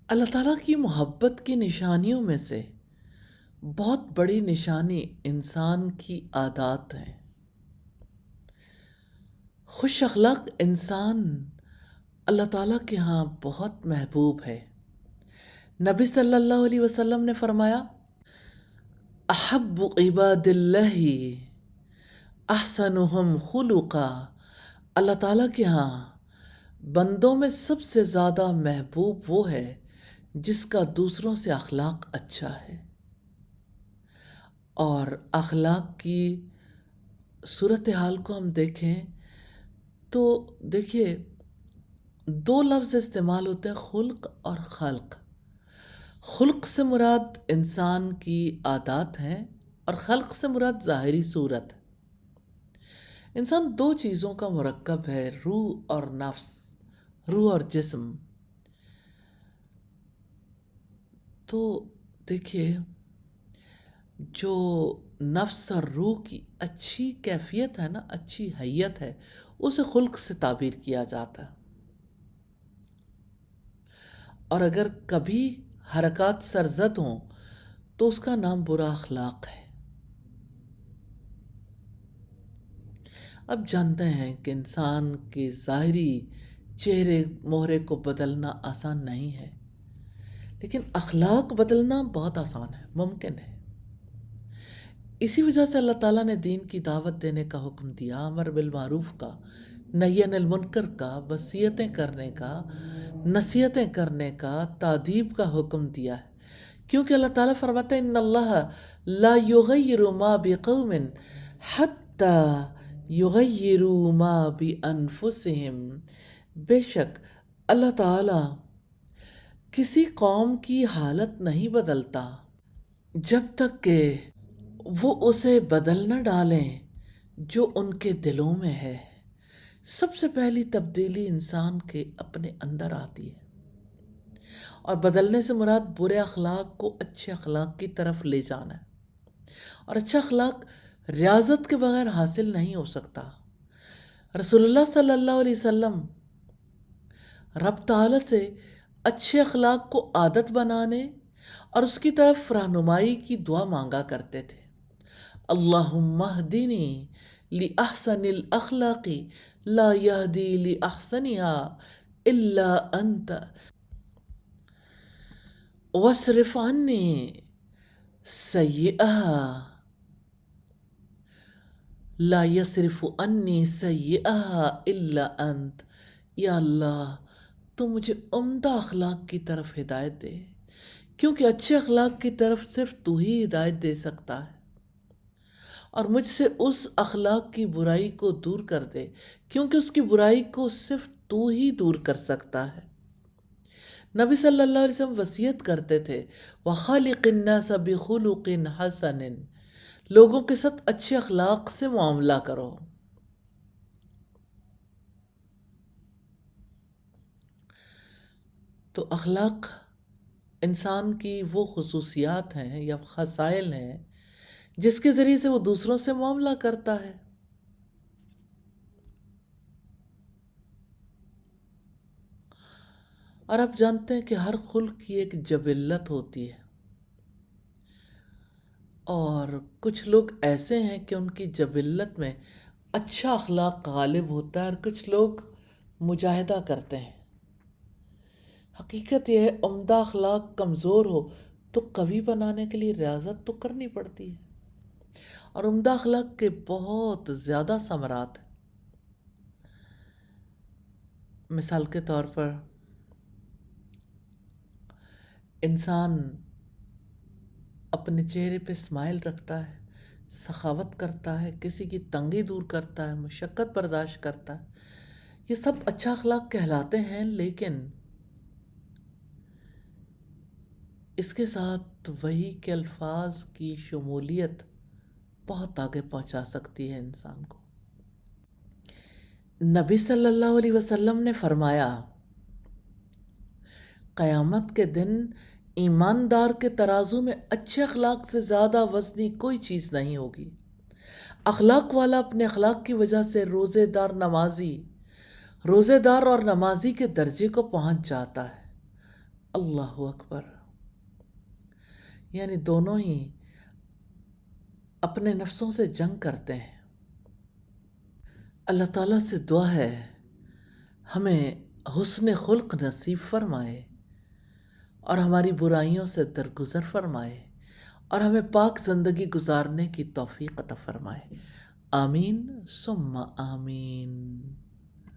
اللہ تعالیٰ کی محبت کی نشانیوں میں سے بہت بڑی نشانی انسان کی عادات ہیں۔ خوش اخلاق انسان اللہ تعالیٰ کے ہاں بہت محبوب ہے۔ نبی صلی اللہ علیہ وسلم نے فرمایا، احب عباد اللہ احسنہم خلقا، اللہ تعالیٰ کے ہاں بندوں میں سب سے زیادہ محبوب وہ ہے جس کا دوسروں سے اخلاق اچھا ہے۔ اور اخلاق کی صورتحال کو ہم دیکھیں تو دیکھیے، دو لفظ استعمال ہوتے ہیں، خلق اور خلق۔ خلق سے مراد انسان کی عادات ہیں اور خلق سے مراد ظاہری صورت۔ انسان دو چیزوں کا مرکب ہے، روح اور نفس، روح اور جسم۔ تو دیکھیے، جو نفس اور روح کی اچھی کیفیت ہے نا، اچھی حیت ہے، اسے خلق سے تعبیر کیا جاتا ہے۔ اور اگر کبھی حرکات سرزد ہوں تو اس کا نام برا اخلاق ہے۔ اب جانتے ہیں کہ انسان کے ظاہری چہرے مہرے کو بدلنا آسان نہیں ہے، لیکن اخلاق بدلنا بہت آسان ہے، ممکن ہے۔ اسی وجہ سے اللہ تعالیٰ نے دین کی دعوت دینے کا حکم دیا، امر بالمعروف کا، نہی عن المنکر کا، وصیتیں کرنے کا، نصیحتیں کرنے کا، تادیب کا حکم دیا ہے۔ کیونکہ اللہ تعالیٰ فرماتا ہے، ان اللہ لا یغیر ما بقوم حتی یغیروا ما بانفسہم، بے شک اللہ تعالیٰ کسی قوم کی حالت نہیں بدلتا جب تک کہ وہ اسے بدل نہ ڈالیں جو ان کے دلوں میں ہے۔ سب سے پہلی تبدیلی انسان کے اپنے اندر آتی ہے، اور بدلنے سے مراد برے اخلاق کو اچھے اخلاق کی طرف لے جانا ہے۔ اور اچھا اخلاق ریاضت کے بغیر حاصل نہیں ہو سکتا۔ رسول اللہ صلی اللہ علیہ وسلم رب تعالیٰ سے اچھے اخلاق کو عادت بنانے اور اس کی طرف رہنمائی کی دعا مانگا کرتے تھے۔ اللہم اہدنی لأحسن الاخلاق لا یہدی لأحسنها الا انت واصرف عنی سیئها لا یصرف عنی سیئها الا انت۔ یا اللہ، تو مجھے عمدہ اخلاق کی طرف ہدایت دے، کیونکہ اچھے اخلاق کی طرف صرف تو ہی ہدایت دے سکتا ہے، اور مجھ سے اس اخلاق کی برائی کو دور کر دے، کیونکہ اس کی برائی کو صرف تو ہی دور کر سکتا ہے۔ نبی صلی اللہ علیہ وسلم وصیت کرتے تھے، وَخَالِقِ النَّاسَ بِخُلُقٍ حَسَنٍ، لوگوں کے ساتھ اچھے اخلاق سے معاملہ کرو۔ تو اخلاق انسان کی وہ خصوصیات ہیں یا خصائل ہیں جس کے ذریعے سے وہ دوسروں سے معاملہ کرتا ہے۔ اور آپ جانتے ہیں کہ ہر خلق کی ایک جبلت ہوتی ہے، اور کچھ لوگ ایسے ہیں کہ ان کی جبلت میں اچھا اخلاق غالب ہوتا ہے، اور کچھ لوگ مجاہدہ کرتے ہیں۔ حقیقت یہ ہے، عمدہ اخلاق کمزور ہو تو قوی بنانے کے لیے ریاضت تو کرنی پڑتی ہے، اور عمدہ اخلاق کے بہت زیادہ ثمرات ہیں۔ مثال کے طور پر انسان اپنے چہرے پہ اسمائل رکھتا ہے، سخاوت کرتا ہے، کسی کی تنگی دور کرتا ہے، مشقت برداشت کرتا ہے، یہ سب اچھا اخلاق کہلاتے ہیں، لیکن اس کے ساتھ وحی کے الفاظ کی شمولیت بہت آگے پہنچا سکتی ہے انسان کو۔ نبی صلی اللہ علیہ وسلم نے فرمایا، قیامت کے دن ایماندار کے ترازو میں اچھے اخلاق سے زیادہ وزنی کوئی چیز نہیں ہوگی۔ اخلاق والا اپنے اخلاق کی وجہ سے روزے دار اور نمازی کے درجے کو پہنچ جاتا ہے، اللہ اکبر. یعنی دونوں ہی اپنے نفسوں سے جنگ کرتے ہیں. اللہ تعالیٰ سے دعا ہے ہمیں حسن خلق نصیب فرمائے اور ہماری برائیوں سے درگزر فرمائے اور ہمیں پاک زندگی گزارنے کی توفیق عطا فرمائے. آمین ثم آمین.